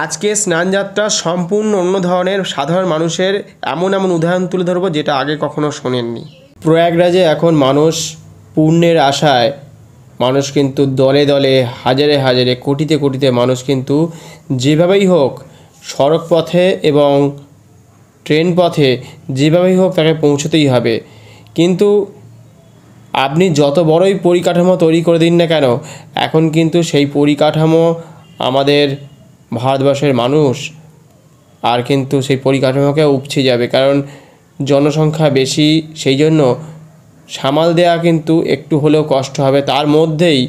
আজকে স্নানযাত্রা সম্পূর্ণ অন্য ধরনের সাধারণ মানুষের এমন উদাহরণ তুলে ধরবো যেটা আগে কখনো শোনেননি। প্রয়াগরাজে এখন মানুষ পুণ্যের আশায় মানুষ কিন্তু দলে দলে হাজারে হাজারে কোটিতে কোটিতে মানুষ কিন্তু যেভাবেই হোক সড়ক পথে এবং ট্রেন পথে যেভাবেই হোক তাকে পৌঁছতেই হবে। কিন্তু আপনি যত বড়ই পরিকাঠামো তৈরি করে দিন না কেন, এখন কিন্তু সেই পরিকাঠামো আমাদের ভারতবর্ষের মানুষ আর কিন্তু সেই পরিকাঠামোকে উপচে যাবে, কারণ জনসংখ্যা বেশি, সেই জন্য সামাল দেওয়া কিন্তু একটু হলেও কষ্ট হবে। তার মধ্যেই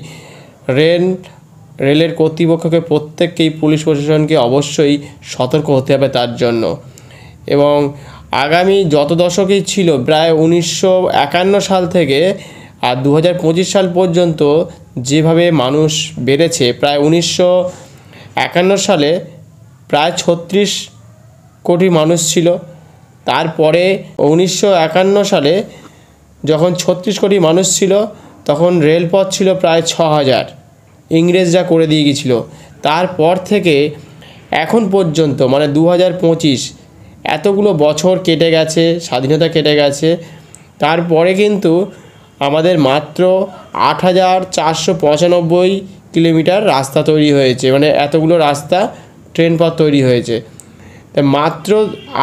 রেলের কর্তৃপক্ষকে প্রত্যেককেই পুলিশ প্রশাসনকে অবশ্যই সতর্ক হতে হবে তার জন্য। এবং আগামী যত দশকই ছিল প্রায় 1951 সাল থেকে আর 2025 সাল পর্যন্ত যেভাবে মানুষ বেড়েছে, প্রায় 1951 সালে প্রায় 36 কোটি মানুষ ছিল। তারপরে 1951 সালে যখন 36 কোটি মানুষ ছিল তখন রেলপথ ছিল প্রায় 6000, ইংরেজরা করে দিয়ে গিয়েছিল। তারপর থেকে এখন পর্যন্ত মানে 2025 এতগুলো বছর কেটে গেছে, স্বাধীনতা কেটে গেছে, তারপরে কিন্তু আমাদের মাত্র 8495 কিলোমিটার রাস্তা তৈরি হয়েছে, মানে এতগুলো রাস্তা ট্রেন পথ তৈরি হয়েছে, মাত্র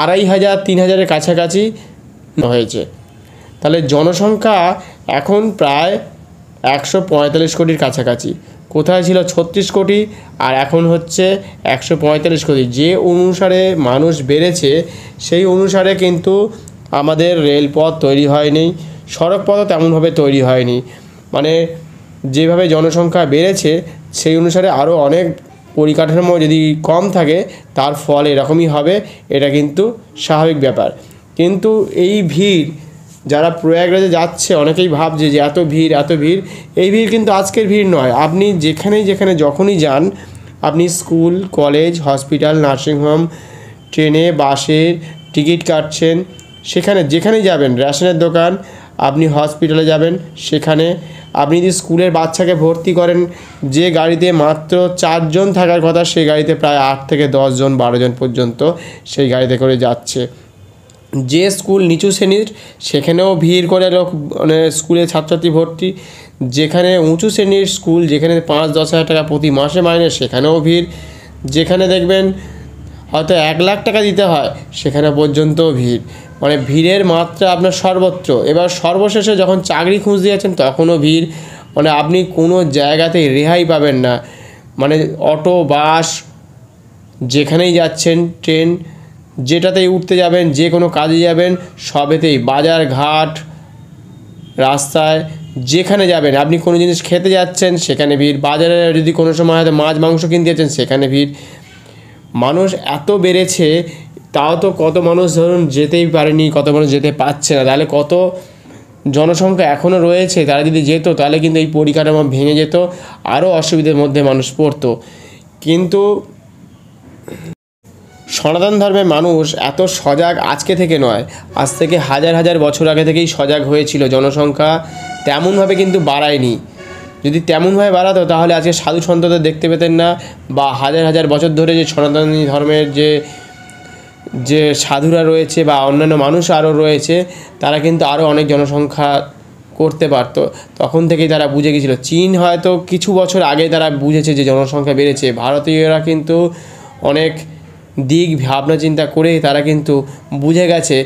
2500-3000-এর কাছাকাছি হয়েছে। তাহলে জনসংখ্যা এখন প্রায় 145 কোটির কাছাকাছি। কোথায় ছিল 36 কোটি আর এখন হচ্ছে 145 কোটি। যে অনুসারে মানুষ বেড়েছে সেই অনুসারে কিন্তু আমাদের রেলপথ তৈরি হয়নি, সড়কপথও তেমনভাবে তৈরি হয়নি। মানে যেভাবে জনসংখ্যা বেড়েছে সেই অনুসারে আরও অনেক পরিকাঠামো যদি কম থাকে তার ফল এরকমই হবে, এটা কিন্তু স্বাভাবিক ব্যাপার। কিন্তু এই ভিড়, যারা প্রয়াগরাজে যাচ্ছে অনেকেই ভাবছে যে এত ভিড়, এই ভিড় কিন্তু আজকের ভিড় নয়। আপনি যেখানে যখনই যান, আপনি স্কুল, কলেজ, হসপিটাল, নার্সিংহোম, ট্রেনে, বাসে টিকিট কাটছেন, সেখানে যেখানেই যাবেন, রেশনের দোকান, আপনি হসপিটালে যাবেন সেখানে, আপনি যদি স্কুলের বাচ্চাকে ভর্তি করেন, যে গাড়িতে মাত্র 4 জন থাকার কথা সেই গাড়িতে প্রায় 8 থেকে 10 জন 12 জন পর্যন্ত সেই গাড়িতে করে যাচ্ছে। যে স্কুল নিচু শ্রেণীর সেখানেও ভিড় করে লোক, মানে স্কুলে ছাত্রছাত্রী ভর্তি। যেখানে উঁচু শ্রেণীর স্কুল, যেখানে 5-10 হাজার টাকা প্রতি মাসে মাইনে, সেখানেও ভিড়। যেখানে দেখবেন হয়তো 1 লাখ টাকা দিতে হয় সেখানে পর্যন্ত ভিড়, মানে ভিড়ের মাত্রা আপনার সর্বত্র। এবার সর্বশেষে যখন চাকরি খুঁজতে যাচ্ছেন তখনও ভিড়, মানে আপনি কোনো জায়গাতেই রেহাই পাবেন না। মানে অটো, বাস, যেখানেই যাচ্ছেন, ট্রেন, যেটাতেই উঠতে যাবেন, যে কোনো কাজে যাবেন, সবেতেই, বাজার ঘাট, রাস্তায় যেখানে যাবেন, আপনি কোনো জিনিস খেতে যাচ্ছেন সেখানে ভিড়, বাজারে যদি কোনো সময় হয়তো মাছ মাংস কিনতে যাচ্ছেন সেখানে ভিড়। মানুষ এত বেড়েছে, তাও তো কত মানুষ ধরুন যেতেই পারেনি, কত মানুষ যেতে পারছে না, তাহলে কত জনসংখ্যা এখনও রয়েছে, তারা যদি যেত তাহলে কিন্তু এই পরিকাঠামো ভেঙে যেত, আরও অসুবিধার মধ্যে মানুষ পড়তো। কিন্তু সনাতন ধর্মের মানুষ এত সজাগ আজকে থেকে নয়, আজ থেকে হাজার হাজার বছর আগে থেকেই সজাগ হয়েছিল। জনসংখ্যা তেমনভাবে কিন্তু বাড়ায়নি। যদি তেমনভাবে বাড়াতো তাহলে আজকে সাধু সন্তদের দেখতে পেতেন না, বা হাজার হাজার বছর ধরে যে সনাতনী ধর্মের যে সাধুরা রয়েছে বা অন্যান্য মানুষ আরও রয়েছে, তারা কিন্তু আরও অনেক জনসংখ্যা করতে পারতো। তখন থেকেই তারা বুঝে গিয়েছিল। চীন হয়তো কিছু বছর আগে তারা বুঝেছে যে জনসংখ্যা বেড়েছে। ভারতীয়রা কিন্তু অনেক দিক ভাবনা চিন্তা করে তারা কিন্তু বুঝে গেছে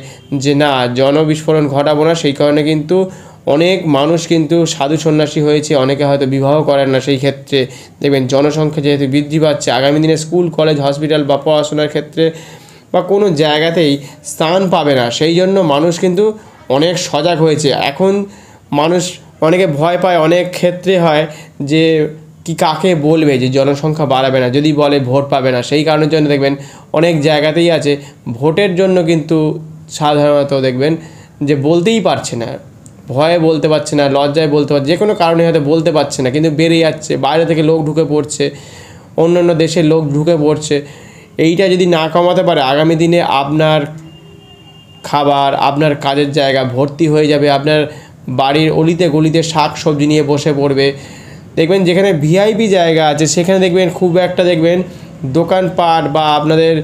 যে না, জনবিস্ফোরণ ঘটাবো না। সেই কারণে কিন্তু অনেক মানুষ কিন্তু সাধু সন্ন্যাসী হয়েছে, অনেকে হয়তো বিবাহ করেন না। সেই ক্ষেত্রে দেখবেন জনসংখ্যা যেহেতু বৃদ্ধি পাচ্ছে, আগামী দিনে স্কুল, কলেজ, হসপিটাল বা পড়াশোনার ক্ষেত্রে বা কোনো জায়গাতেই স্থান পাবে না। সেই জন্য মানুষ কিন্তু অনেক সজাগ হয়েছে। এখন মানুষ অনেকে ভয় পায়, অনেক ক্ষেত্রে হয় যে কাকে বলবে যে জনসংখ্যা বাড়াবে না, যদি বলে ভোট পাবে না। সেই কারণের জন্য দেখবেন অনেক জায়গাতেই আছে ভোটের জন্য কিন্তু সাধারণত দেখবেন যে বলতেই পারছে না, ভয়ে বলতে পারছে না, লজ্জায় বলতে পারছে, যে কোনো কারণে হয়তো বলতে পারছে না, কিন্তু বেড়ে যাচ্ছে, বাইরে থেকে লোক ঢুকে পড়ছে, অন্যান্য দেশের লোক ঢুকে পড়ছে। এইটা যদি না কমাতে পারে, আগামী দিনে আপনার খাবার, আপনার কাজের জায়গা ভর্তি হয়ে যাবে, আপনার বাড়ির অলিতে গলিতে শাক সবজি নিয়ে বসে পড়বে। দেখবেন যেখানে ভিআইপি জায়গা আছে সেখানে দেখবেন খুব একটা দেখবেন দোকানপাট বা আপনাদের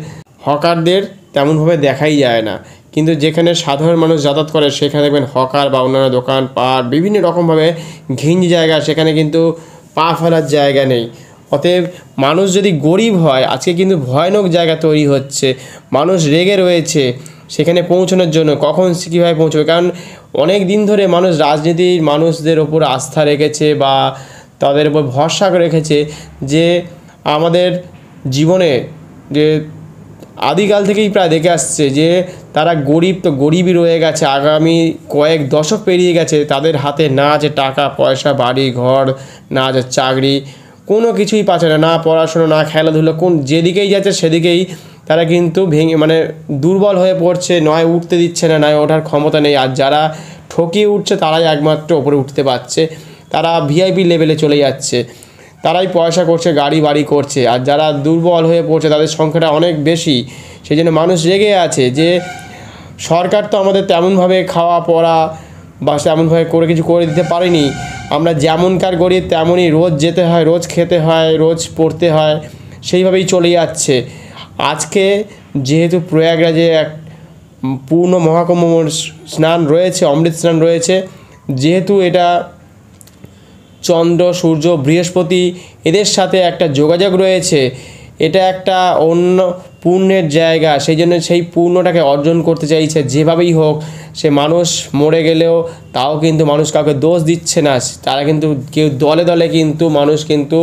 হকারদের তেমনভাবে দেখাই যায় না, কিন্তু যেখানে সাধারণ মানুষ যাতায়াত করে সেখানে দেখবেন হকার বা অন্যান্য দোকানপাট বিভিন্ন রকমভাবে ঘিঞ্জ জায়গা, সেখানে কিন্তু পা ফেলার জায়গা নেই। অতএব মানুষ যদি গরিব হয়, আজকে কিন্তু ভয়ানক জায়গা তৈরি হচ্ছে, মানুষ রেগে রয়েছে সেখানে পৌঁছানোর জন্য, কখন কীভাবে পৌঁছবে। কারণ অনেক দিন ধরে মানুষ রাজনীতির মানুষদের ওপর আস্থা রেখেছে বা তাদের উপর ভরসা রেখেছে যে আমাদের জীবনে যে আদিকাল থেকেই প্রায় দেখে আসছে যে তারা গরিব তো গরিবই রয়ে গেছে, আগামী কয়েক দশক পেরিয়ে গেছে, তাদের হাতে না আছে টাকা পয়সা, বাড়ি ঘর, না আছে চাকরি, কোনো কিছুই পাচ্ছে না, না পড়াশোনা, না খেলাধুলো, যেদিকেই যাচ্ছে সেদিকেই তারা কিন্তু দুর্বল হয়ে পড়ছে, নয় উঠতে দিচ্ছে না, নয় ওঠার ক্ষমতা নেই। আর যারা ঠকিয়ে উঠছে তারাই একমাত্র ওপরে উঠতে পারছে, তারা ভিআইপি লেভেলে চলে যাচ্ছে, তারাই পয়সা করছে, গাড়ি বাড়ি করছে। আর যারা দুর্বল হয়ে পড়ছে তাদের সংখ্যাটা অনেক বেশি। সেই জন্য মানুষ রেগে আছে যে সরকার তো আমাদের তেমনভাবে খাওয়া পড়া বা তেমনভাবে কিছু করে দিতে পারেনি, আমরা যেমনকার গরিব তেমনই রোজ যেতে হয়, রোজ খেতে হয়, রোজ পড়তে হয়, সেইভাবেই চলে যাচ্ছে। আজকে যেহেতু প্রয়াগরাজে এক পূর্ণ মহাকুম্ভ স্নান রয়েছে, অমৃত স্নান রয়েছে, যেহেতু এটা চন্দ্র সূর্য বৃহস্পতি এদের সাথে একটা যোগাযোগ রয়েছে, এটা একটা অন্য পুণ্যের জায়গা, সেই জন্য সেই পুণ্যটাকে অর্জন করতে চাইছে যেভাবেই হোক। সে মানুষ মরে গেলেও তাও কিন্তু মানুষ কাউকে দোষ দিচ্ছে না, তারা কিন্তু কেউ দলে দলে কিন্তু মানুষ কিন্তু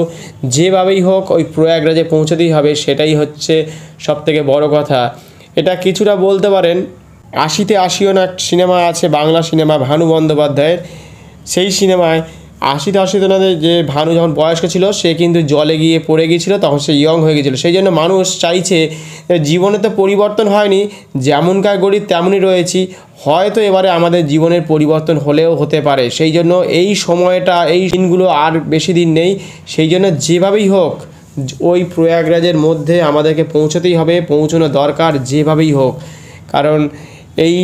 যেভাবেই হোক ওই প্রয়াগরাজে পৌঁছতেই হবে, সেটাই হচ্ছে সবথেকে বড় কথা। এটা কিছুটা বলতে পারেন ৮০তে আশিও না সিনেমা আছে, বাংলা সিনেমা ভানু বন্দ্যোপাধ্যায়ের, সেই সিনেমায় ৮০তে না যে ভানু যখন বয়স্ক ছিল সে কিন্তু জলে গিয়ে পড়ে গিয়েছিল, তখন সে ইয়ং হয়ে গিয়েছিল। সেই জন্য মানুষ চাইছে জীবনে তো পরিবর্তন হয়নি, যেমনকার গরিব তেমনই রয়েছি, হয়তো এবারে আমাদের জীবনের পরিবর্তন হলেও হতে পারে। সেই জন্য এই সময়টা, এই দিনগুলো আর বেশি দিন নেই, সেই জন্য যেভাবেই হোক ওই প্রয়াগরাজের মধ্যে আমাদেরকে পৌঁছতেই হবে, পৌঁছানো দরকার যেভাবেই হোক। কারণ এই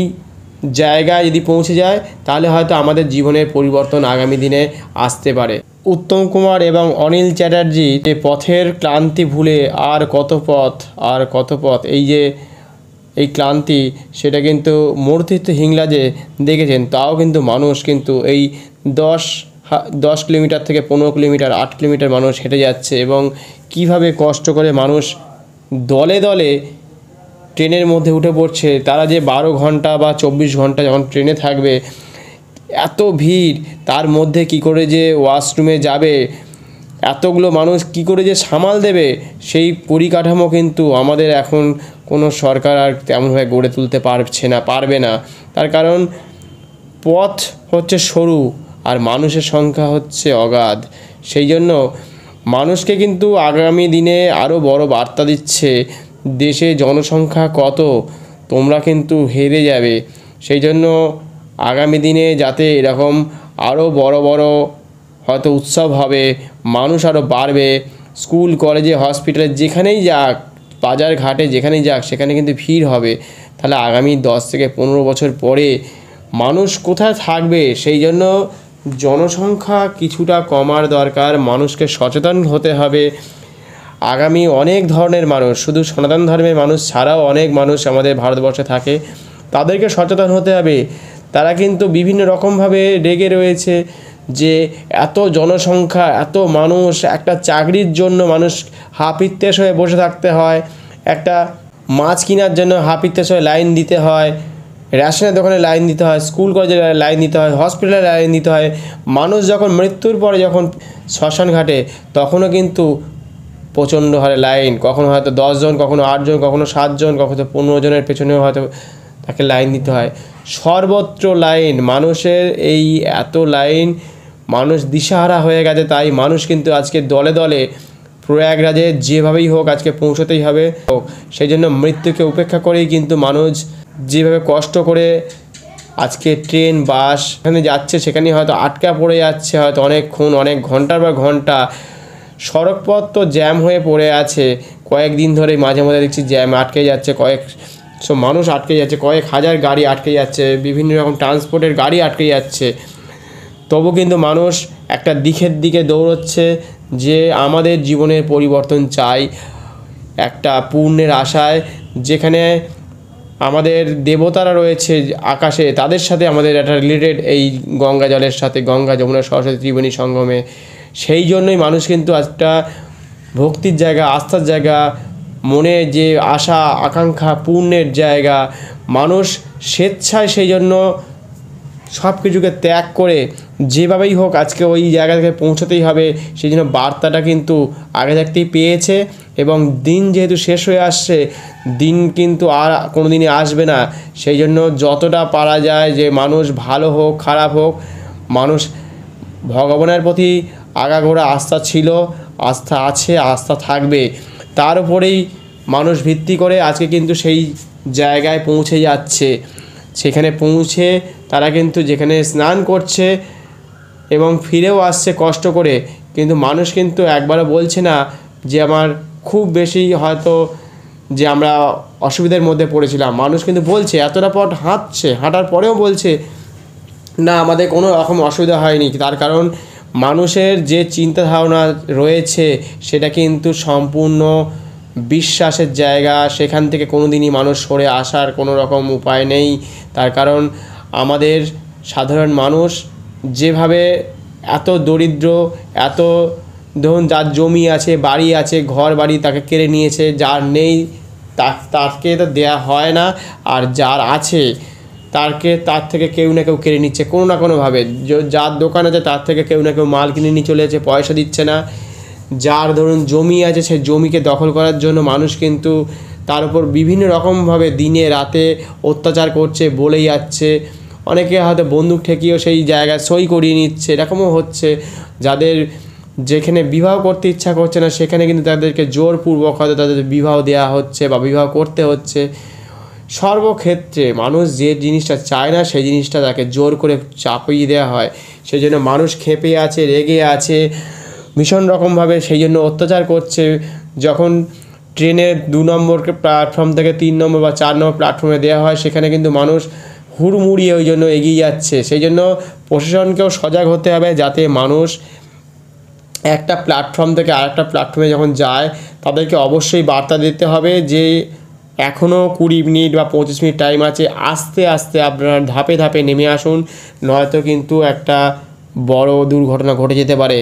জায়গায় যদি পৌঁছে যায় তাহলে হয়তো আমাদের জীবনের পরিবর্তন আগামী দিনে আসতে পারে। উত্তম কুমার এবং অনিল চ্যাটার্জি যে পথের ক্লান্তি ভুলে আর কত পথ, এই ক্লান্তি সেটা কিন্তু মূর্তিত্ব হিংলাজে দেখেছেন। তাও কিন্তু মানুষ কিন্তু এই 10 কিলোমিটার থেকে 15 কিলোমিটার 8 কিলোমিটার মানুষ হেঁটে যাচ্ছে, এবং কিভাবে কষ্ট করে মানুষ দলে দলে ট্রেনের মধ্যে উঠে পড়ছে। তারা যে 12 ঘন্টা বা 24 ঘন্টা যখন ট্রেনে থাকবে, এত ভিড়, তার মধ্যে কি করে যে ওয়াশরুমে যাবে, এতগুলো মানুষ কি করে যে সামাল দেবে, সেই পরিকাঠামো কিন্তু আমাদের এখন কোনো সরকার আর তেমনভাবে গড়ে তুলতে পারবে না। তার কারণ পথ হচ্ছে সরু আর মানুষের সংখ্যা হচ্ছে অগাধ। সেই জন্য মানুষকে কিন্তু আগামী দিনে আরও বড় বার্তা দিচ্ছে, দেশে জনসংখ্যা কত, তোমরা কিন্তু হেরে যাবে। সেই জন্য আগামী দিনে যাতে এরকম আরও বড় বড় হয়তো উৎসব হবে, মানুষ আরও বাড়বে, স্কুল কলেজে হসপিটালে যেখানেই যাক, বাজার ঘাটে যেখানেই যাক, সেখানে কিন্তু ভিড় হবে। তাহলে আগামী 10 থেকে 15 বছর পরে মানুষ কোথায় থাকবে? সেই জন্য জনসংখ্যা কিছুটা কমার দরকার, মানুষকে সচেতন হতে হবে। আগামী অনেক ধরনের মানুষ, শুধু সনাতন ধর্মের মানুষ ছাড়াও অনেক মানুষ আমাদের ভারতবর্ষে থাকে, তাদেরকে সচেতন হতে হবে। তারা কিন্তু বিভিন্ন রকমভাবে রেগে রয়েছে যে এত জনসংখ্যা, এত মানুষ, একটা চাকরির জন্য মানুষ হাপিত্যেশ হয়ে বসে থাকতে হয়, একটা মাছ কেনার জন্য হাপিত্যেশ হয়ে লাইন দিতে হয়, রেশনের দোকানে লাইন দিতে হয়, স্কুল কলেজে লাইন দিতে হয়, হসপিটালে লাইন দিতে হয়। মানুষ যখন মৃত্যুর পরে যখন শ্মশান ঘাটে, তখনও কিন্তু প্রচণ্ড হারে লাইন, কখনো হয়তো 10 জন, কখনো 8 জন, কখনো 7 জন, কখনো 15 জনের পেছনেও হয়তো তাকে লাইন দিতে হয়। সর্বত্র লাইন, মানুষের এই এত লাইন, মানুষ দিশাহারা হয়ে গেছে। তাই মানুষ কিন্তু আজকে দলে দলে প্রয়াগরাজে যেভাবেই হোক আজকে পৌঁছতেই হবে। সেই জন্য মৃত্যুকে উপেক্ষা করেই কিন্তু মানুষ যেভাবে কষ্ট করে আজকে ট্রেন বাস এখানে যাচ্ছে, সেখানে হয়তো আটকা পড়ে যাচ্ছে, হয়তো অনেকক্ষণ, অনেক ঘন্টার পর ঘন্টা। সড়কপথ তো জ্যাম হয়ে পড়ে আছে, কয়েকদিন ধরে মাঝে মাঝে দেখছি জ্যাম আটকে যাচ্ছে, সব মানুষ আটকে যাচ্ছে, কয়েক হাজার গাড়ি আটকে যাচ্ছে, বিভিন্ন রকম ট্রান্সপোর্টের গাড়ি আটকে যাচ্ছে। তবু কিন্তু মানুষ একটা দিকে দৌড়চ্ছে যে আমাদের জীবনের পরিবর্তন চাই, একটা পূর্ণের আশায়, যেখানে আমাদের দেবতারা রয়েছে আকাশে, তাদের সাথে আমাদের একটা রিলেটেড এই গঙ্গা জলের সাথে, গঙ্গা যমুনা সরস্বতী ত্রিবেণী সঙ্গমে। সেই জন্যই মানুষ কিন্তু একটা ভক্তির জায়গা, আস্থার জায়গা, মনে যে আশা আকাঙ্ক্ষা পূর্ণের জায়গা, মানুষ স্বেচ্ছায় সেই জন্য সব কিছুকে ত্যাগ করে যেভাবেই হোক আজকে ওই জায়গা থেকে পৌঁছতেই হবে, সেই জন্য বার্তাটা কিন্তু আগে থাকতেই পেয়েছে। এবং দিন যেহেতু শেষ হয়ে আসছে, দিন কিন্তু আর কোনো দিনই আসবে না, সেই জন্য যতটা পারা যায় যে মানুষ ভালো হোক খারাপ হোক, মানুষ ভগবানের প্রতি আগাগোড়া আস্থা ছিল, আস্থা আছে, আস্থা থাকবে, তার উপরেই মানুষ ভিত্তি করে আজকে কিন্তু সেই জায়গায় পৌঁছে যাচ্ছে। সেখানে পৌঁছে তারা কিন্তু যেখানে স্নান করছে এবং ফিরেও আসছে কষ্ট করে, কিন্তু মানুষ কিন্তু একবারও বলছে না যে আমার খুব বেশি হয়তো যে আমরা অসুবিধার মধ্যে পড়েছিলাম। মানুষ কিন্তু বলছে, এতটা পথ হাঁটছে, হাঁটার পরেও বলছে না আমাদের কোনো রকম অসুবিধা হয়নি। তার কারণ মানুষের যে চিন্তা ধারণা রয়েছে সেটা কিন্তু সম্পূর্ণ বিশ্বাসের জায়গা, সেখান থেকে কোনো দিনই মানুষ সরে আসার কোনো রকম উপায় নেই। তার কারণ আমাদের সাধারণ মানুষ যেভাবে এত দরিদ্র, এত ধরুন যার জমি আছে, বাড়ি আছে, ঘর বাড়ি তাকে কেড়ে নিয়েছে, যার নেই তাকে তো দেয়া হয় না, আর যার আছে তার থেকে কেউ না কেউ কেড়ে নিচ্ছে কোনো না কোনোভাবে। যার দোকান আছে তার থেকে কেউ না কেউ মাল কিনে নিয়ে চলে যাচ্ছে, পয়সা দিচ্ছে না। যার ধরুন জমি আছে সেই জমিকে দখল করার জন্য মানুষ কিন্তু তার উপর বিভিন্ন রকমভাবে দিনে রাতে অত্যাচার করছে, বলেই যাচ্ছে। অনেকে হয়তো বন্দুক ঠেকিয়েও সেই জায়গায় সই করিয়ে নিচ্ছে, এরকমও হচ্ছে। যাদের যেখানে বিবাহ করতে ইচ্ছা করছে না সেখানে কিন্তু তাদেরকে জোরপূর্বক হয়তো তাদের বিবাহ দেওয়া হচ্ছে বা বিবাহ করতে হচ্ছে। সর্বক্ষেত্রে মানুষ যে জিনিসটা চায় না সেই জিনিসটা তাকে জোর করে চাপিয়ে দেওয়া হয়। সেই জন্য মানুষ ক্ষেপে আছে, রেগে আছে ভীষণ রকমভাবে, সেই জন্য অত্যাচার করছে। যখন ট্রেনের 2 নম্বর প্ল্যাটফর্ম থেকে 3 নম্বর বা 4 নম্বর প্ল্যাটফর্মে দেওয়া হয়, সেখানে কিন্তু মানুষ হুড়মুড়িয়ে ওই জন্য এগিয়ে যাচ্ছে। সেই জন্য প্রশাসনকেও সজাগ হতে হবে, যাতে মানুষ একটা প্ল্যাটফর্ম থেকে আরেকটা প্ল্যাটফর্মে যখন যায় তাদেরকে অবশ্যই বার্তা দিতে হবে যে এখনও 20 মিনিট বা 25 মিনিট টাইম আছে, আস্তে আস্তে আপনারা ধাপে ধাপে নেমে আসুন, নয়তো কিন্তু একটা বড় দুর্ঘটনা ঘটে যেতে পারে।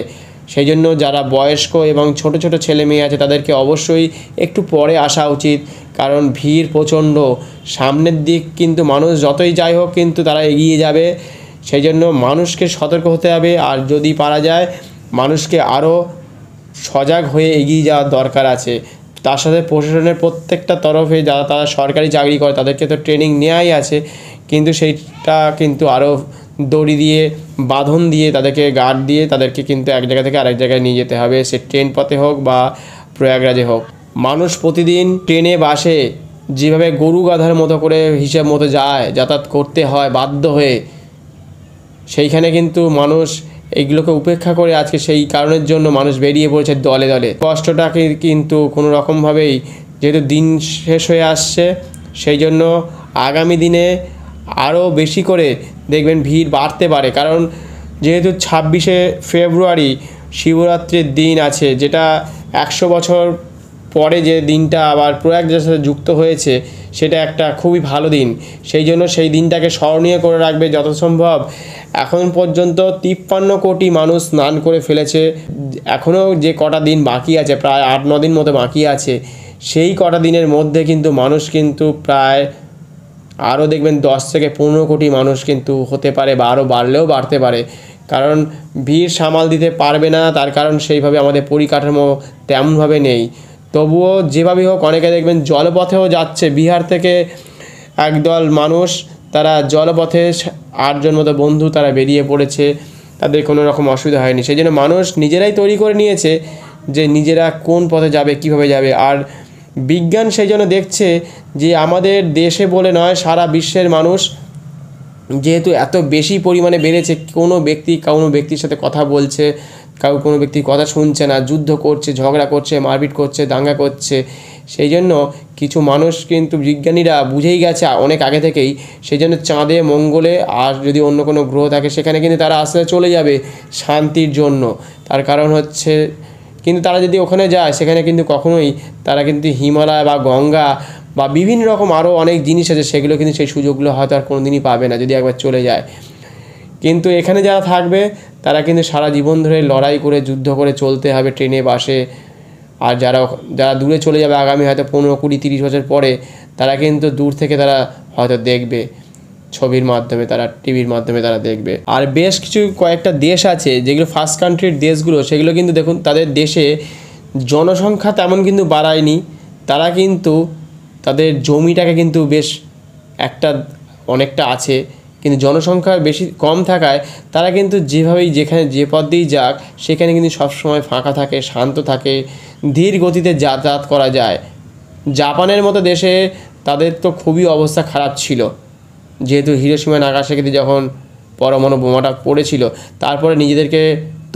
সেই জন্য যারা বয়স্ক এবং ছোট ছোট ছেলে মেয়ে আছে তাদেরকে অবশ্যই একটু পরে আসা উচিত, কারণ ভিড় প্রচণ্ড। সামনের দিক কিন্তু মানুষ যতই যাই হোক কিন্তু তারা এগিয়ে যাবে। সেই জন্য মানুষকে সতর্ক হতে হবে, আর যদি পারা যায় মানুষকে আরও সজাগ হয়ে এগিয়ে যাওয়ার দরকার আছে। তার সাথে প্রশাসনের প্রত্যেকটা তরফে যারা তারা সরকারি চাকরি করে তাদেরকে তো ট্রেনিং নেওয়াই আছে, কিন্তু সেইটা কিন্তু আরও দড়ি দিয়ে বাঁধন দিয়ে তাদেরকে গার্ড দিয়ে তাদেরকে কিন্তু এক জায়গা থেকে আরেক জায়গায় নিয়ে যেতে হবে, সে ট্রেন পথে হোক বা প্রয়াগরাজে হোক। মানুষ প্রতিদিন ট্রেনে বাসে যেভাবে গরু গাধার মতো করে হিসেব মতো যায়, যাতায়াত করতে হয় বাধ্য হয়ে, সেইখানে কিন্তু মানুষ এইগুলোকে উপেক্ষা করে আজকে সেই কারণের জন্য মানুষ বেরিয়ে পড়েছে দলে দলে। কষ্টটাকে কিন্তু কোনো রকমভাবেই যেহেতু দিন শেষ হয়ে আসছে, সেই জন্য আগামী দিনে আরও বেশি করে দেখবেন ভিড় বাড়তে পারে। কারণ যেহেতু 26শে ফেব্রুয়ারি শিবরাত্রির দিন আছে, যেটা 100 বছর পরে যে দিনটা আবার প্রয়াগরাজের সাথে যুক্ত হয়েছে, সেটা একটা খুবই ভালো দিন। সেই জন্য সেই দিনটাকে স্মরণীয় করে রাখবে যত সম্ভব। এখন পর্যন্ত 53 কোটি মানুষ স্নান করে ফেলেছে, এখনও যে কটা দিন বাকি আছে, প্রায় 8-9 দিন মতো বাকি আছে, সেই কটা দিনের মধ্যে কিন্তু মানুষ কিন্তু প্রায় আরও দেখবেন 10 থেকে 15 কোটি মানুষ কিন্তু হতে পারে, বা আরও বাড়লেও বাড়তে পারে। কারণ ভিড় সামাল দিতে পারবে না, তার কারণ সেইভাবে আমাদের পরিকাঠামো তেমনভাবে নেই। তবুও যেভাবেই হোক অনেকে দেখবেন জলপথেও যাচ্ছে। বিহার থেকে একদল মানুষ তারা জলপথে 8 জন মতো বন্ধু তারা বেরিয়ে পড়েছে, তাদের কোনো রকম অসুবিধা হয়নি। সেই জন্য মানুষ নিজেরাই তৈরি করে নিয়েছে যে নিজেরা কোন পথে যাবে, কিভাবে যাবে। আর বিজ্ঞান সেই জন্য দেখছে যে আমাদের দেশে বলে নয়, সারা বিশ্বের মানুষ যেহেতু এত বেশি পরিমাণে বেড়েছে, কোনো ব্যক্তির সাথে কথা বলছে, কোনো ব্যক্তির কথা শুনছে না, যুদ্ধ করছে, ঝগড়া করছে, মারপিট করছে, দাঙ্গা করছে। সেই জন্য কিছু মানুষ কিন্তু বিজ্ঞানীরা বুঝেই গেছে অনেক আগে থেকেই, সেই জন্য চাঁদে, মঙ্গলে আর যদি অন্য কোনো গ্রহ থাকে সেখানে কিন্তু তারা আস্তে চলে যাবে শান্তির জন্য। তার কারণ হচ্ছে কিন্তু তারা যদি ওখানে যায় সেখানে কিন্তু কখনোই তারা কিন্তু হিমালয় বা গঙ্গা বা বিভিন্ন রকম আরও অনেক জিনিস আছে, সেগুলো কিন্তু সেই সুযোগগুলো হয়তো আর কোনো দিনই পাবে না যদি একবার চলে যায়। কিন্তু এখানে যারা থাকবে তারা কিন্তু সারা জীবন ধরে লড়াই করে যুদ্ধ করে চলতে হবে ট্রেনে বাসে। আর যারা দূরে চলে যাবে আগামী হয়তো 15, 20, 30 বছর পরে, তারা কিন্তু দূর থেকে তারা হয়তো দেখবে, ছবির মাধ্যমে তারা, টিভির মাধ্যমে তারা দেখবে। আর বেশ কিছু কয়েকটা দেশ আছে যেগুলো ফার্স্ট কান্ট্রির দেশগুলো, সেগুলো কিন্তু দেখুন তাদের দেশে জনসংখ্যা তেমন কিন্তু বাড়ায়নি, তারা কিন্তু তাদের জমিটাকে কিন্তু বেশ অনেকটা আছে, কিন্তু জনসংখ্যা বেশি কম থাকায় তারা কিন্তু যেভাবেই যেখানে যে পথ দিয়েই যাক সেখানে কিন্তু সবসময় ফাঁকা থাকে, শান্ত থাকে, ধীর গতিতে যাতায়াত করা যায়। জাপানের মতো দেশে তাদের তো খুবই অবস্থা খারাপ ছিল, যেহেতু হিরোশিমা নাগাসাকিতে যখন পরমাণু বোমাটা পড়েছিল, তারপরে নিজেদেরকে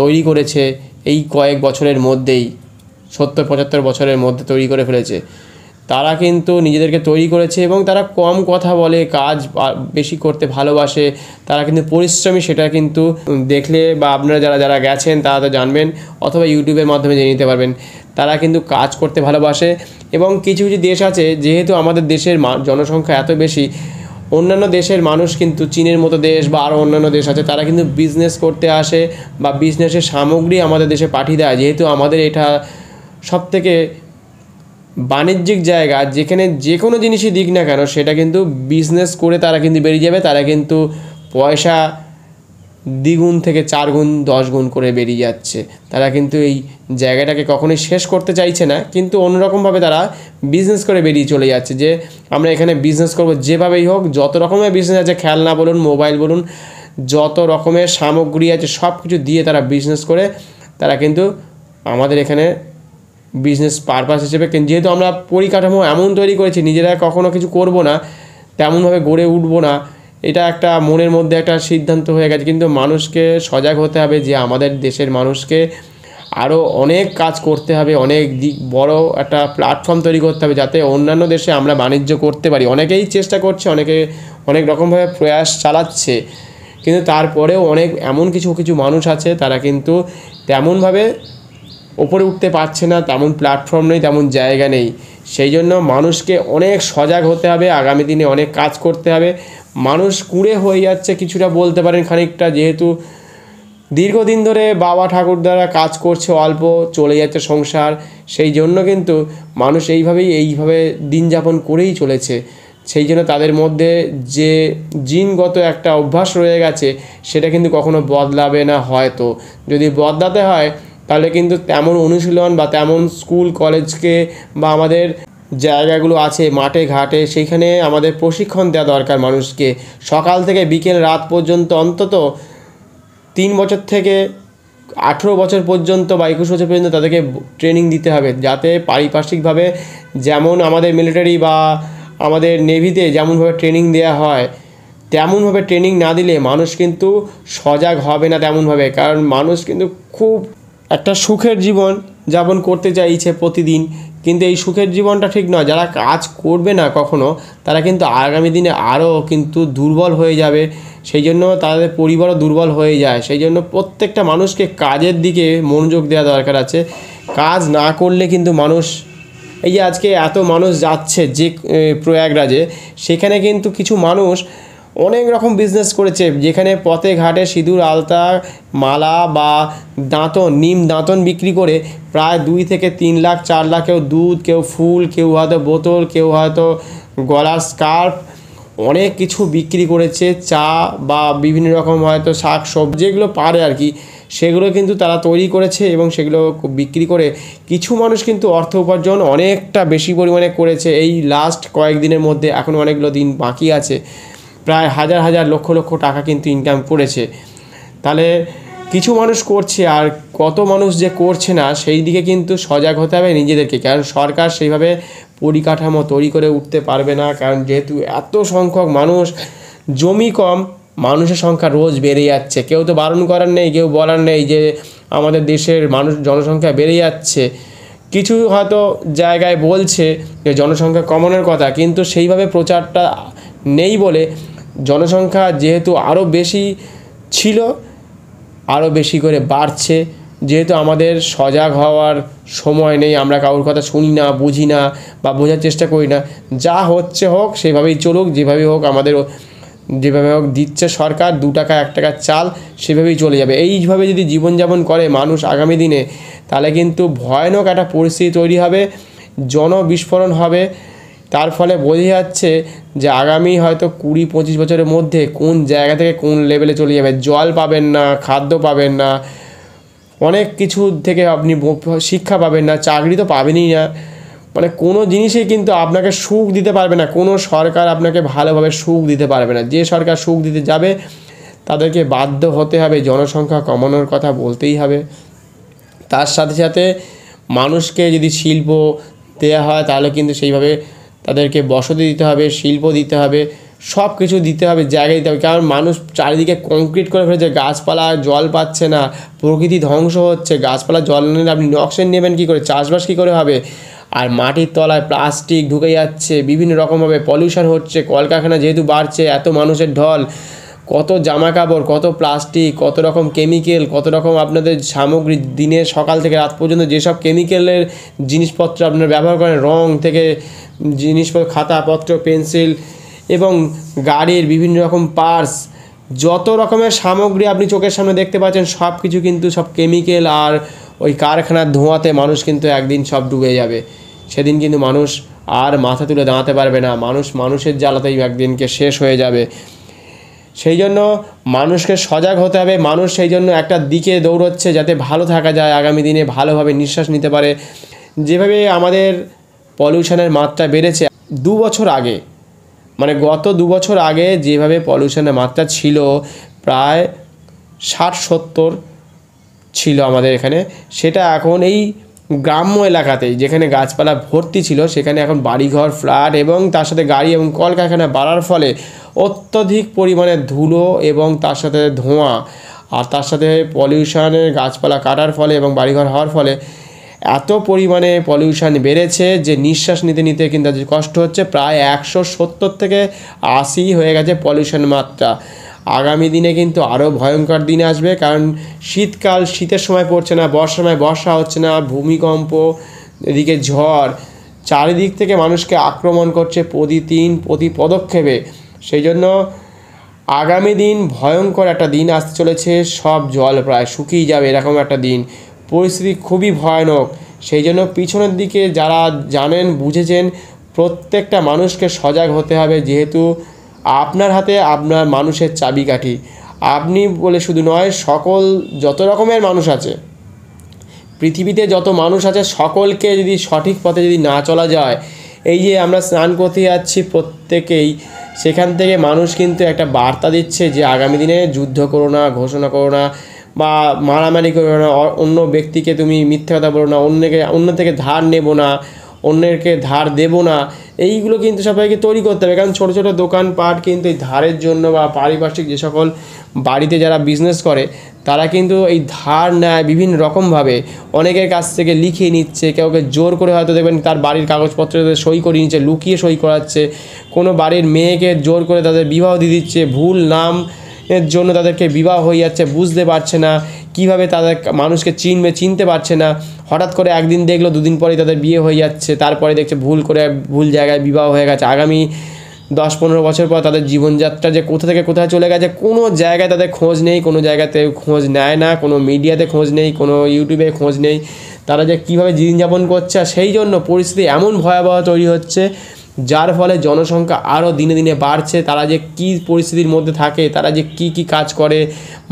তৈরি করেছে এই কয়েক বছরের মধ্যেই, 70-75 বছরের মধ্যে তৈরি করে ফেলেছে। তারা কিন্তু নিজেদেরকে তৈরি করেছে এবং তারা কম কথা বলে, কাজ বেশি করতে ভালোবাসে, তারা কিন্তু পরিশ্রমী। সেটা কিন্তু দেখলে বা আপনারা যারা গেছেন তারা তো জানবেন, অথবা ইউটিউবের মাধ্যমে জেনে নিতে পারবেন। তারা কিন্তু কাজ করতে ভালোবাসে। এবং কিছু কিছু দেশ আছে, যেহেতু আমাদের দেশের জনসংখ্যা এত বেশি, অন্যান্য দেশের মানুষ কিন্তু চীনের মতো দেশ বা আরও অন্যান্য দেশ আছে, তারা কিন্তু বিজনেস করতে আসে বা বিজনেসের সামগ্রী আমাদের দেশে পাঠিয়ে দেয়। যেহেতু আমাদের এটা সবথেকে বাণিজ্যিক জায়গা, যেখানে যে কোনো জিনিসই দিক না কেন সেটা কিন্তু বিজনেস করে তারা কিন্তু বেরিয়ে যাবে, তারা কিন্তু পয়সা দ্বিগুণ থেকে 4 গুণ 10 গুণ করে বেরিয়ে যাচ্ছে। তারা কিন্তু এই জায়গাটাকে কখনোই শেষ করতে চাইছে না, কিন্তু অন্যরকমভাবে তারা বিজনেস করে বেরিয়ে চলে যাচ্ছে, যে আমরা এখানে বিজনেস করব যেভাবেই হোক। যত রকমের বিজনেস আছে, খেলনা বলুন, মোবাইল বলুন, যত রকমের সামগ্রী আছে সব কিছু দিয়ে তারা বিজনেস করে তারা কিন্তু আমাদের এখানে বিজনেস পারপাস হিসেবে, যেহেতু আমরা পরিকাঠামো এমন তৈরি করেছি নিজেরা কখনো কিছু করব না, তেমনভাবে গড়ে উঠবো না, এটা একটা মনের মধ্যে একটা সিদ্ধান্ত হয়ে গেছে। কিন্তু মানুষকে সজাগ হতে হবে যে আমাদের দেশের মানুষকে আরও অনেক কাজ করতে হবে, অনেক বড় একটা প্ল্যাটফর্ম তৈরি করতে হবে, যাতে অন্যান্য দেশে আমরা বাণিজ্য করতে পারি। অনেকেই চেষ্টা করছে, অনেক রকমভাবে প্রয়াস চালাচ্ছে, কিন্তু তারপরেও এমন কিছু মানুষ আছে তারা কিন্তু তেমনভাবে ওপরে উঠতে পারছে না, তেমন প্ল্যাটফর্ম নেই, তেমন জায়গা নেই। সেই জন্য মানুষকে অনেক সজাগ হতে হবে, আগামী দিনে অনেক কাজ করতে হবে। মানুষ কুঁড়ে হয়ে যাচ্ছে কিছুটা বলতে পারেন খানিকটা, যেহেতু দীর্ঘদিন ধরে বাবা ঠাকুরদারা কাজ করছে, অল্প চলে যাচ্ছে সংসার, সেই জন্য কিন্তু মানুষ এইভাবে দিন যাপন করেই চলেছে। সেই জন্য তাদের মধ্যে যে জিনগত একটা অভ্যাস রয়ে গেছে সেটা কিন্তু কখনো বদলাবে না। হয়তো যদি বদলাতে হয় তাহলে কিন্তু তেমন অনুশীলন বা তেমন স্কুল কলেজকে বা আমাদের জায়গাগুলো আছে মাঠে ঘাটে, সেইখানে আমাদের প্রশিক্ষণ দেওয়া দরকার মানুষকে। সকাল থেকে বিকেল রাত পর্যন্ত, অন্তত 3 বছর থেকে 18 বছর পর্যন্ত বা 21 বছর পর্যন্ত তাদেরকে ট্রেনিং দিতে হবে, যাতে পারিপার্শ্বিকভাবে যেমন আমাদের মিলিটারি বা আমাদের নেভিতে যেমনভাবে ট্রেনিং দেওয়া হয় তেমনভাবে ট্রেনিং না দিলে মানুষ কিন্তু সজাগ হবে না তেমনভাবে। কারণ মানুষ কিন্তু খুব একটা সুখের জীবন যাপন করতে চাইছে প্রতিদিন, কিন্তু এই সুখের জীবনটা ঠিক নয়। যারা কাজ করবে না কখনো, তারা কিন্তু আগামী দিনে আরও কিন্তু দুর্বল হয়ে যাবে, সেই জন্য তাদের পরিবারও দুর্বল হয়ে যায়। সেই জন্য প্রত্যেকটা মানুষকে কাজের দিকে মনোযোগ দেওয়া দরকার আছে। কাজ না করলে কিন্তু মানুষ, এই যে আজকে এত মানুষ যাচ্ছে যে প্রয়াগরাজে, সেখানে কিন্তু কিছু মানুষ অনেক রকম বিজনেস করেছে, যেখানে পথে ঘাটে সিঁদুর, আলতা, মালা বা নিম দাঁতন বিক্রি করে প্রায় 2 থেকে 3 লাখ 4 লাখ, কেউ দুধ, কেউ ফুল, কেউ হয়তো বোতল, কেউ হয়তো গলার স্কার্ফ, অনেক কিছু বিক্রি করেছে। চা বা বিভিন্ন রকম হয়তো শাক সবজি যেগুলো পারে আর কি, সেগুলো কিন্তু তারা তৈরি করেছে এবং সেগুলো বিক্রি করে কিছু মানুষ কিন্তু অর্থ উপার্জন অনেকটা বেশি পরিমাণে করেছে এই লাস্ট কয়েকদিনের মধ্যে। এখন অনেকগুলো দিন বাকি আছে, প্রায় হাজার হাজার লক্ষ লক্ষ টাকা কিন্তু ইনকাম করেছে। তাহলে কিছু মানুষ করছে, আর কত মানুষ যে করছে না সেই দিকে কিন্তু সজাগ হতে হবে নিজেদেরকে। কারণ সরকার সেইভাবে পরিকাঠামো তৈরি করে উঠতে পারবে না, কারণ যেহেতু এত সংখ্যক মানুষ, জমি কম, মানুষের সংখ্যা রোজ বেড়ে যাচ্ছে। কেউ তো বারণ করার নেই, কেউ বলার নেই যে আমাদের দেশের জনসংখ্যা বেড়ে যাচ্ছে। কিছু হয়তো জায়গায় বলছে যে জনসংখ্যা কমানোর কথা, কিন্তু সেইভাবে প্রচারটা নেই বলে জনসংখ্যা যেহেতু আরও বেশি ছিল, আরও বেশি করে বাড়ছে। যেহেতু আমাদের সজাগ হওয়ার সময় নেই, আমরা কারোর কথা শুনি না, বুঝি না বা বোঝার চেষ্টা করি না, যা হচ্ছে হোক সেভাবেই চলুক, যেভাবেই হোক আমাদের যেভাবে হোক দিচ্ছে সরকার 2 টাকা 1 টাকার চাল, সেভাবেই চলে যাবে। এইভাবে যদি জীবনযাপন করে মানুষ আগামী দিনে, তাহলে কিন্তু ভয়ানক একটা পরিস্থিতি তৈরি হবে, জনবিস্ফোরণ হবে। তার ফলে বোঝা যাচ্ছে যে আগামী হয়তো 20-25 বছরের মধ্যে কোন জায়গা থেকে কোন লেভেলে চলে যাবে। জল পাবেন না, খাদ্য পাবেন না, অনেক কিছু থেকে আপনি শিক্ষা পাবেন না, চাকরি তো পাবেনই না, মানে কোনো জিনিসই কিন্তু আপনাকে সুখ দিতে পারবে না। কোনো সরকার আপনাকে ভালোভাবে সুখ দিতে পারবে না। যে সরকার সুখ দিতে যাবে তাদেরকে বাধ্য হতে হবে, জনসংখ্যা কমানোর কথা বলতেই হবে। তার সাথে সাথে মানুষকে যদি শিল্প দেওয়া হয় তাহলে কিন্তু সেইভাবে তাদেরকে বসতি দিতে হবে, শিল্প দিতে হবে, সব কিছু দিতে হবে, জায়গা দিতে হবে। কারণ মানুষ চারিদিকে কংক্রিট করে ফেলেছে, গাছপালা জল পাচ্ছে না, প্রকৃতি ধ্বংস হচ্ছে। গাছপালা জল নিলে আপনি অক্সিজেন নেবেন কী করে, চাষবাস কী করে হবে? আর মাটির তলায় প্লাস্টিক ঢুকে যাচ্ছে, বিভিন্ন রকমভাবে পলিউশন হচ্ছে, কলকারখানা যেহেতু বাড়ছে, এত মানুষের ঢল, কত জামা কাপড়, কত প্লাস্টিক, কত রকম কেমিক্যাল, কত রকম আপনাদের সামগ্রী, দিনে সকাল থেকে রাত পর্যন্ত যেসব কেমিক্যালের জিনিসপত্র আপনারা ব্যবহার করেন, রং থেকে জিনিসপত্র, খাতাপত্র, পেন্সিল এবং গাড়ির বিভিন্ন রকম পার্টস, যত রকমের সামগ্রী আপনি চোখের সামনে দেখতে পাচ্ছেন, সব কিছু কিন্তু সব কেমিক্যাল। আর ওই কারখানার ধোঁয়াতে মানুষ কিন্তু একদিন সব ডুবে যাবে। সেদিন কিন্তু মানুষ আর মাথা তুলে দাঁড়াতে পারবে না, মানুষের জ্বালাতেই একদিনকে শেষ হয়ে যাবে। সেই জন্য মানুষকে সজাগ হতে হবে। মানুষ সেই জন্য একটা দিকে দৌড়চ্ছে যাতে ভালো থাকা যায়, আগামী দিনে ভালোভাবে নিঃশ্বাস নিতে পারে। যেভাবে আমাদের পলিউশনের মাত্রা বেড়েছে 2 বছর আগে, মানে গত 2 বছর আগে যেভাবে পলিউশনের মাত্রা ছিল প্রায় 60-70 ছিল আমাদের এখানে, সেটা এখন এই গ্রাম্য এলাকাতেই যেখানে গাছপালা ভর্তি ছিল সেখানে এখন বাড়িঘর, ফ্ল্যাট এবং তার সাথে গাড়ি এবং কলকারখানা বাড়ার ফলে অত্যধিক পরিমাণে ধুলো এবং তার সাথে ধোঁয়া, আর তার সাথে পলিউশনের গাছপালা কাটার ফলে এবং বাড়িঘর হওয়ার ফলে এত পরিমাণে পলিউশন বেড়েছে যে নিঃশ্বাস নিতে নিতে কিন্তু কষ্ট হচ্ছে। প্রায় 170 থেকে 80 হয়ে গেছে পলিউশন মাত্রা। আগামী দিনে কিন্তু আরও ভয়ঙ্কর দিন আসবে, কারণ শীতকাল শীতের সময় পড়ছে না, বর্ষার সময় বর্ষা হচ্ছে না, ভূমিকম্প, এদিকে ঝড়, চারিদিক থেকে মানুষকে আক্রমণ করছে প্রতি পদক্ষেপে। সেই জন্য আগামী দিন ভয়ঙ্কর একটা দিন আসতে চলেছে। সব জল প্রায় শুকিয়ে যাবে, এরকম একটা দিন, পরিস্থিতি খুবই ভয়ানক। সেই জন্য পিছনের দিকে যারা জানেন, বুঝেছেন, প্রত্যেকটা মানুষকে সজাগ হতে হবে। যেহেতু আপনার হাতে আপনার মানুষের চাবিকাঠি, আপনি বলে শুধু নয়, সকল যত রকমের মানুষ আছে পৃথিবীতে, যত মানুষ আছে সকলকে যদি সঠিক পথে যদি না চলা যায়, এই যে আমরা স্নান করতে যাচ্ছি প্রত্যেকেই, সেখান থেকে মানুষ কিন্তু একটা বার্তা দিচ্ছে যে আগামী দিনে যুদ্ধ করো না, ঘোষণা করো না, বা মারামারি করো না, অন্য ব্যক্তিকে তুমি মিথ্যে কথা বলো না, অন্য থেকে ধার নেবো না, অন্যকে ধার দেবো না। এইগুলো কিন্তু সবাইকে তৈরি করতে হবে। কারণ ছোটো ছোটো দোকানপাট কিন্তু এই ধারের জন্য, বা পারিপার্শ্বিক যে সকল বাড়িতে যারা বিজনেস করে তারা কিন্তু এই ধার নেয় বিভিন্ন রকমভাবে, অনেকের কাছ থেকে লিখিয়ে নিচ্ছে, কাউকে জোর করে হয়তো দেখবেন তার বাড়ির কাগজপত্রে সই করিয়ে নিচ্ছে, লুকিয়ে সই করাচ্ছে, কোনো বাড়ির মেয়েকে জোর করে তাদের বিবাহ দিয়ে দিচ্ছে, ভুল নাম এর জন্য তাদেরকে বিবাহ হয়ে যাচ্ছে, বুঝতে পারছে না কিভাবে তাদের মানুষকে চিনতে পারছে না। হঠাৎ করে একদিন দেখলো, 2 দিন পরেই তাদের বিয়ে হয়ে যাচ্ছে, তারপরে দেখছে ভুল জায়গায় বিবাহ হয়ে গেছে। আগামী 10-15 বছর পর তাদের জীবনযাত্রা যে কোথা থেকে কোথায় চলে গেছে, কোনো জায়গায় তাদের খোঁজ নেই, কোনো জায়গাতে খোঁজ নেয় না, কোনো মিডিয়াতে খোঁজ নেই, কোনো ইউটিউবে খোঁজ নেই, তারা যে কীভাবে জীবনযাপন করছে। সেই জন্য পরিস্থিতি এমন ভয়াবহ তৈরি হচ্ছে, যার ফলে জনসংখ্যা আরও দিনে দিনে বাড়ছে। তারা যে কী পরিস্থিতির মধ্যে থাকে, তারা যে কী কাজ করে,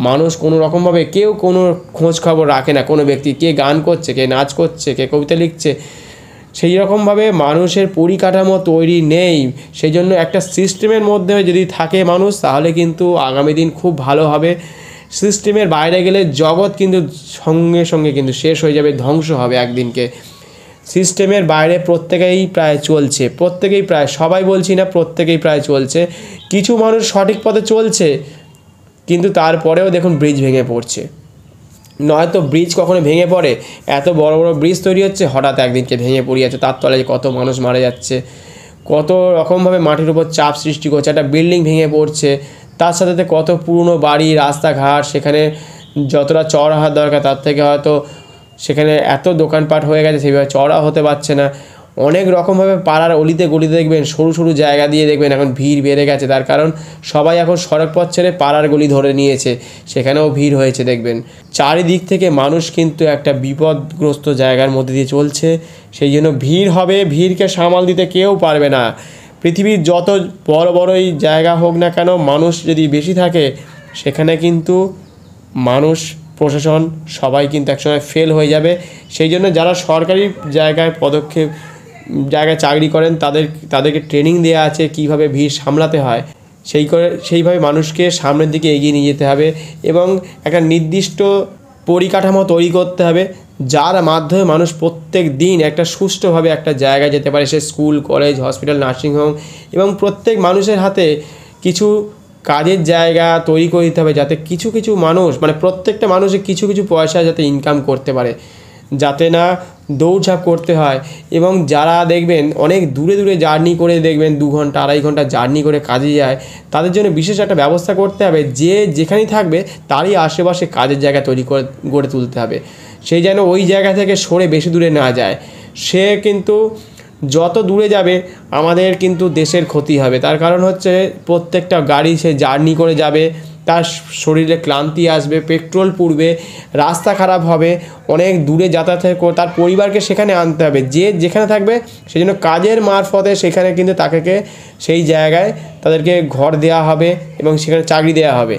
মানুষ কোনো রকমভাবে কেউ কোনো খোঁজ খবর রাখে না। কোনো ব্যক্তি কে গান করছে, কে নাচ করছে, কে কবিতা লিখছে, সেই রকমভাবে মানুষের পরিকাঠামো তৈরি নেই। সেই জন্য একটা সিস্টেমের মধ্যে যদি থাকে মানুষ, তাহলে কিন্তু আগামী দিন খুব ভালো হবে। সিস্টেমের বাইরে গেলে জগৎ কিন্তু সঙ্গে সঙ্গে কিন্তু শেষ হয়ে যাবে, ধ্বংস হবে একদিনকে। সিস্টেমের বাইরে প্রত্যেকেই প্রায় চলছে, সবাই বলছি না, প্রত্যেকেই প্রায় চলছে। কিছু মানুষ সঠিক পথে চলছে, কিন্তু তারপরেও দেখুন ব্রিজ ভেঙে পড়ছে। নয়তো ব্রিজ কখনো ভেঙে পড়ে, এত বড় বড় ব্রিজ তৈরি হচ্ছে, হঠাৎ একদিনকে ভেঙে পড়ে যাচ্ছে, তার তলায় কত মানুষ মারা যাচ্ছে, কত রকমভাবে মাটির উপর চাপ সৃষ্টি করছে, একটা বিল্ডিং ভেঙে পড়ছে, তার সাথে কত পুরনো বাড়ি, রাস্তাঘাট, সেখানে যতটা চওড়া হওয়ার দরকার তার থেকে হয়তো সেখানে এত দোকানপাট হয়ে গেছে সেইভাবে চওড়া হতে পারছে না। অনেক রকমভাবে পাড়ার অলিতে গলিতে দেখবেন সরু সরু জায়গা দিয়ে দেখবেন এখন ভিড় বেড়ে গেছে, তার কারণ সবাই এখন সড়ক পথ ছেড়ে পাড়ার গলি ধরে নিয়েছে, সেখানেও ভিড় হয়েছে দেখবেন। চারিদিক থেকে মানুষ কিন্তু একটা বিপদগ্রস্ত জায়গার মধ্যে দিয়ে চলছে, সেই জন্য ভিড় হবে, ভিড়কে সামাল দিতে কেউ পারবে না। পৃথিবীর যত বড় বড়ই জায়গা হোক না কেন, মানুষ যদি বেশি থাকে সেখানে কিন্তু মানুষ প্রশাসন সবাই কিন্তু একসময় ফেল হয়ে যাবে। সেই জন্য যারা সরকারি জায়গায় জায়গায় চাকরি করেন তাদেরকে ট্রেনিং দেওয়া আছে কীভাবে ভিড় সামলাতে হয়, সেইভাবে মানুষকে সামনের দিকে এগিয়ে নিয়ে যেতে হবে এবং একটা নির্দিষ্ট পরিকাঠামো তৈরি করতে হবে যার মাধ্যমে মানুষ প্রত্যেক দিন একটা সুষ্ঠুভাবে একটা জায়গায় যেতে পারে। সে স্কুল, কলেজ, হসপিটাল, নার্সিংহোম এবং প্রত্যেক মানুষের হাতে কিছু কাজের জায়গা তৈরি করে দিতে হবে, যাতে কিছু কিছু মানুষ মানে প্রত্যেকটা মানুষের কিছু কিছু পয়সা যাতে ইনকাম করতে পারে, যাতে না দৌড়ঝাঁপ করতে হয়। এবং যারা দেখবেন অনেক দূরে দূরে জার্নি করে দেখবেন 2 ঘন্টা 2.5 ঘন্টা জার্নি করে কাজে যায়, তাদের জন্য বিশেষ একটা ব্যবস্থা করতে হবে যে যেখানেই থাকবে তারই আশেপাশে কাজের জায়গা গড়ে তুলতে হবে, সেই যেন ওই জায়গা থেকে সরে বেশি দূরে না যায়। সে কিন্তু যত দূরে যাবে আমাদের কিন্তু দেশের ক্ষতি হবে, তার কারণ হচ্ছে প্রত্যেকটা গাড়ি সে জার্নি করে যাবে, তার শরীরে ক্লান্তি আসবে, পেট্রোল পুড়বে, রাস্তা খারাপ হবে, অনেক দূরে যাতায়াত করে তার পরিবারকে সেখানে আনতে হবে। যে যেখানে থাকবে সেই জন্য কাজের মারফতে সেখানে কিন্তু তাকে সেই জায়গায় তাদেরকে ঘর দেওয়া হবে এবং সেখানে চাকরি দেওয়া হবে।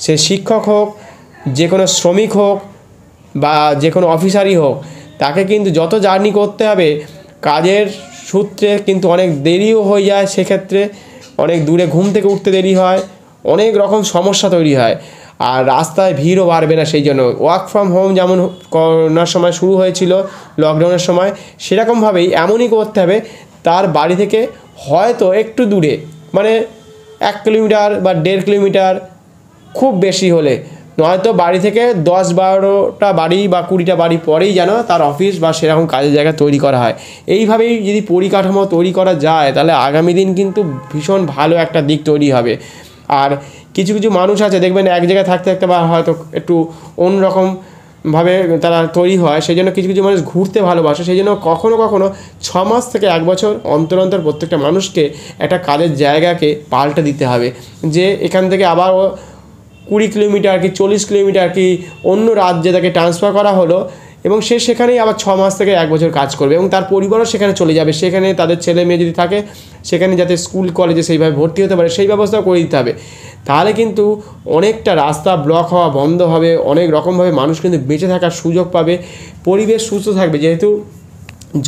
সে শিক্ষক হোক, যে কোনো শ্রমিক হোক বা যে কোনো অফিসারই হোক, তাকে কিন্তু যত জার্নি করতে হবে কাজের সূত্রে কিন্তু অনেক দেরিও হয়ে যায়, সেক্ষেত্রে অনেক দূরে ঘুম থেকে উঠতে দেরি হয়, অনেক রকম সমস্যা তৈরি হয়, আর রাস্তায় ভিড়ও বাড়বে না। সেই জন্য ওয়ার্ক ফ্রম হোম যেমন করোনার সময় শুরু হয়েছিল, লকডাউনের সময়, সেরকমভাবেই এমনই করতে হবে তার বাড়ি থেকে হয়তো একটু দূরে, মানে 1 কিলোমিটার বা 1.5 কিলোমিটার খুব বেশি হলে, নয়তো বাড়ি থেকে 10-12টা বাড়ি বা 20টা বাড়ি পরেই যেন তার অফিস বা সেরকম কাজের জায়গা তৈরি করা হয়। এইভাবেই যদি পরিকাঠামো তৈরি করা যায় তাহলে আগামী দিন কিন্তু ভীষণ ভালো একটা দিক তৈরি হবে। আর কিছু কিছু মানুষ আছে দেখবেন এক জায়গায় থাকতে থাকতে বা হয়তো একটু অন্যরকমভাবে তারা তৈরি হয়, সেই জন্য কিছু কিছু মানুষ ঘুরতে ভালোবাসে, সেই জন্য কখনো কখনো 6 মাস থেকে 1 বছর অন্তর অন্তর প্রত্যেকটা মানুষকে একটা কাজের জায়গাকে পাল্টে দিতে হবে, যে এখান থেকে আবার 20 কিলোমিটার কি 40 কিলোমিটার কি অন্য রাজ্যে তাকে ট্রান্সফার করা হলো এবং সে সেখানেই আবার 6 মাস থেকে 1 বছর কাজ করবে এবং তার পরিবারও সেখানে চলে যাবে, সেখানে তাদের ছেলে মেয়ে যদি থাকে সেখানে যাতে স্কুল কলেজে সেইভাবে ভর্তি হতে পারে সেই ব্যবস্থাও করে দিতে হবে। তাহলে কিন্তু অনেকটা রাস্তা ব্লক হওয়া বন্ধ হবে, অনেক রকমভাবে মানুষ কিন্তু বেঁচে থাকার সুযোগ পাবে, পরিবেশ সুস্থ থাকবে। যেহেতু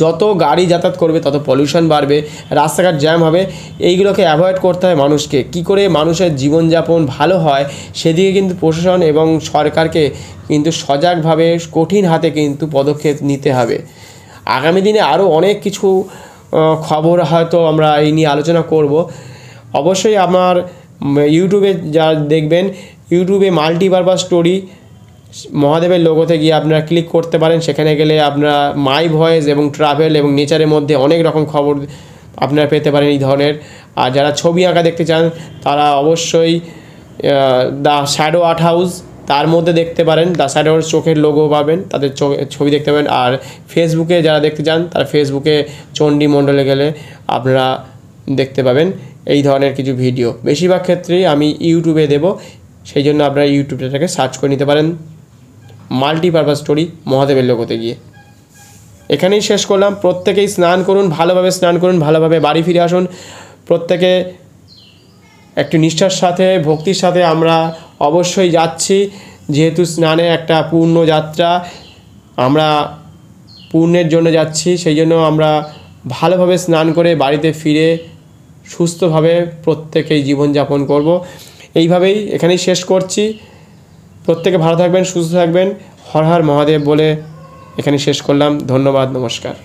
যত গাড়ি যাতায়াত করবে তত পলিউশন বাড়বে, রাস্তাঘাট জ্যাম হবে, এইগুলোকে অ্যাভয়েড করতে হয় মানুষকে। কী করে মানুষের জীবনযাপন ভালো হয় সেদিকে কিন্তু প্রশাসন এবং সরকারকে কিন্তু সজাগভাবে কঠিন হাতে কিন্তু পদক্ষেপ নিতে হবে। আগামী দিনে আরও অনেক কিছু খবর হয়তো আমরা এই নিয়ে আলোচনা করব। অবশ্যই আমার ইউটিউবে যা দেখবেন, ইউটিউবে মাল্টিপারপাস স্টোরি মহাদেবের লোগোতে গিয়ে আপনারা ক্লিক করতে পারেন, সেখানে গেলে আপনারা মাই ভয়েস এবং ট্রাভেল এবং নেচারের মধ্যে অনেক রকম খবর আপনারা পেতে পারেন এই ধরনের। আর যারা ছবি আঁকা দেখতে চান তারা অবশ্যই দ্য শ্যাডো আর্ট হাউস তার মধ্যে দেখতে পারেন, দ্য শ্যাডোর চোখের লোগো পাবেন, তাদের ছবি দেখতে পাবেন। আর ফেসবুকে যারা দেখতে চান তারা ফেসবুকে চণ্ডী মণ্ডলে গেলে আপনারা দেখতে পাবেন এই ধরনের কিছু ভিডিও। বেশিরভাগ ক্ষেত্রেই আমি ইউটিউবে দেব, সেই জন্য আপনারা ইউটিউবটাকে সার্চ করে নিতে পারেন মাল্টিপারপাস স্টোরি মহাদেবের লোগোতে গিয়ে। এখানেই শেষ করলাম। প্রত্যেকেই স্নান করুন, ভালোভাবে স্নান করুন, ভালোভাবে বাড়ি ফিরে আসুন। প্রত্যেকে একটি নিষ্ঠার সাথে ভক্তির সাথে আমরা অবশ্যই যাচ্ছি, যেহেতু স্নানে একটা পূর্ণ যাত্রা, আমরা পুণ্যের জন্য যাচ্ছি, সেই জন্য আমরা ভালোভাবে স্নান করে বাড়িতে ফিরে সুস্থভাবে প্রত্যেকেই জীবনযাপন করব। এইভাবেই এখানেই শেষ করছি। প্রত্যেকে ভালো থাকবেন, সুস্থ থাকবেন, হর হর মহাদেব বলে এখানে শেষ করলাম। ধন্যবাদ, নমস্কার।